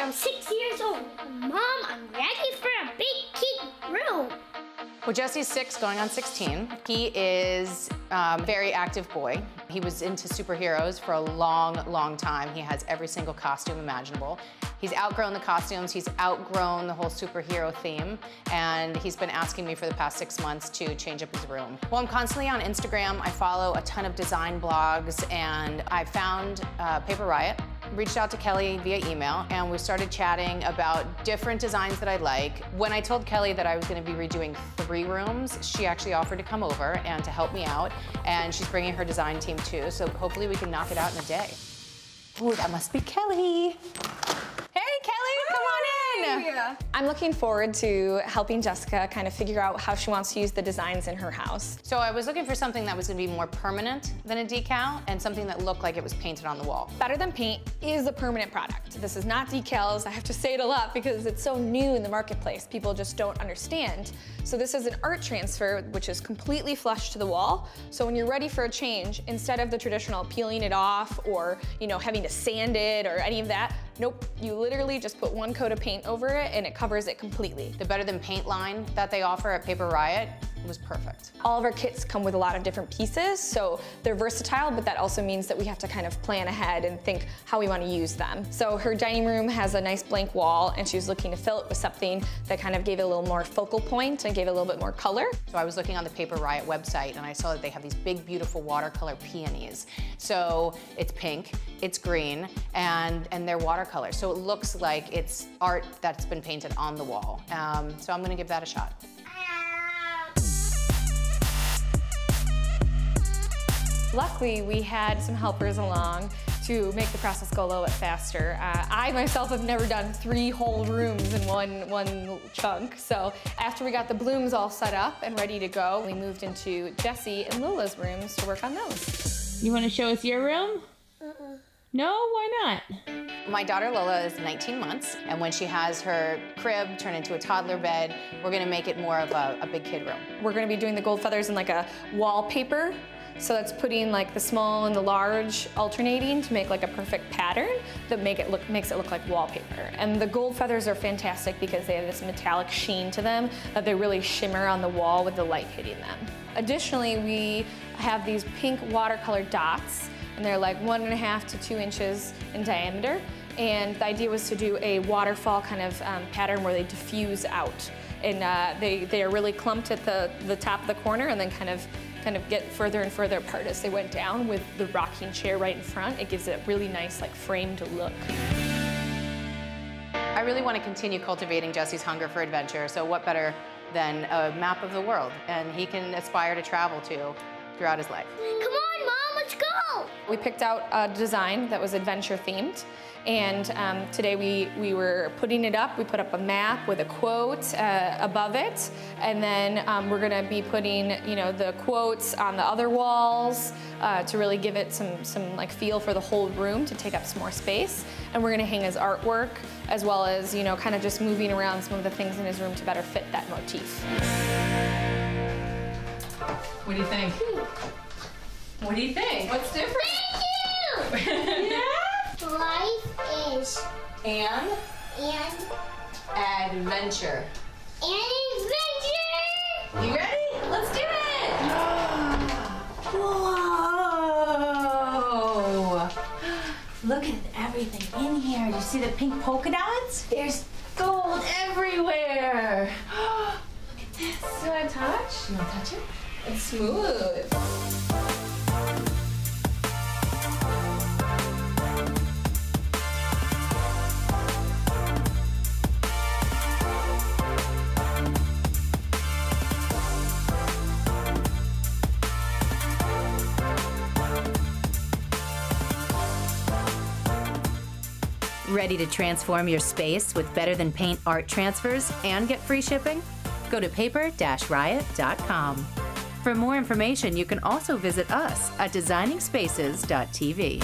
am 6 years old. Mom, I'm ready for a big kid room. Well, Jesse's 6, going on 16. He is a very active boy. He was into superheroes for a long, long time. He has every single costume imaginable. He's outgrown the costumes, he's outgrown the whole superhero theme, and he's been asking me for the past 6 months to change up his room. Well, I'm constantly on Instagram. I follow a ton of design blogs, and I found Paper Riot, reached out to Kelly via email, and we started chatting about different designs that I like. When I told Kelly that I was gonna be redoing 3 rooms, she actually offered to come over and to help me out, and she's bringing her design team too, so hopefully we can knock it out in a day. Ooh, that must be Kelly. Hey, Kelly, come on in. I'm looking forward to helping Jessica kind of figure out how she wants to use the designs in her house. So I was looking for something that was gonna be more permanent than a decal and something that looked like it was painted on the wall. Better Than Paint is a permanent product. This is not decals. I have to say it a lot because it's so new in the marketplace. People just don't understand. So this is an art transfer, which is completely flush to the wall. So when you're ready for a change, instead of the traditional peeling it off or having to sand it or any of that, nope, you literally just put 1 coat of paint over it and it covers it completely. The Better Than Paint line that they offer at Paper Riot was perfect. All of our kits come with a lot of different pieces, so they're versatile, but that also means that we have to kind of plan ahead and think how we want to use them. So her dining room has a nice blank wall, and she was looking to fill it with something that kind of gave it a little more focal point and gave it a little bit more color. So I was looking on the Paper Riot website, and I saw that they have these big, beautiful watercolor peonies. So it's pink, it's green, and they're watercolor. So it looks like it's art that's been painted on the wall. So I'm gonna give that a shot. Luckily, we had some helpers along to make the process go a little bit faster. I myself have never done 3 whole rooms in one chunk. So after we got the blooms all set up and ready to go, we moved into Jesse and Lola's rooms to work on those. You want to show us your room? No, why not? My daughter Lola is 19 months, and when she has her crib turn into a toddler bed, we're gonna make it more of a big kid room. We're gonna be doing the gold feathers in like a wallpaper. So that's putting like the small and the large alternating to make like a perfect pattern that makes it look like wallpaper. And the gold feathers are fantastic because they have this metallic sheen to them that they really shimmer on the wall with the light hitting them. Additionally, we have these pink watercolor dots, and they're like 1.5 to 2 inches in diameter. And the idea was to do a waterfall kind of pattern where they diffuse out. And they are really clumped at the top of the corner and then kind of get further and further apart as they went down with the rocking chair right in front. It gives it a really nice like framed look. I really want to continue cultivating Jesse's hunger for adventure, so what better than a map of the world, and he can aspire to travel to throughout his life. Come on, Mom, let's go! We picked out a design that was adventure themed. And today we were putting it up. We put up a map with a quote above it, and then we're gonna be putting the quotes on the other walls to really give it some like feel for the whole room to take up some more space. And we're gonna hang his artwork as well as kind of just moving around some of the things in his room to better fit that motif. What do you think? What do you think? What's different? Thank you! Yeah? Life is And and adventure. adventure! You ready? Let's do it! Whoa! Look at everything in here. You see the pink polka dots? There's gold everywhere. Look at this. You want to touch? You want to touch it? It's smooth. Ready to transform your space with Better Than Paint art transfers and get free shipping? Go to paper-riot.com. For more information, you can also visit us at designingspaces.tv.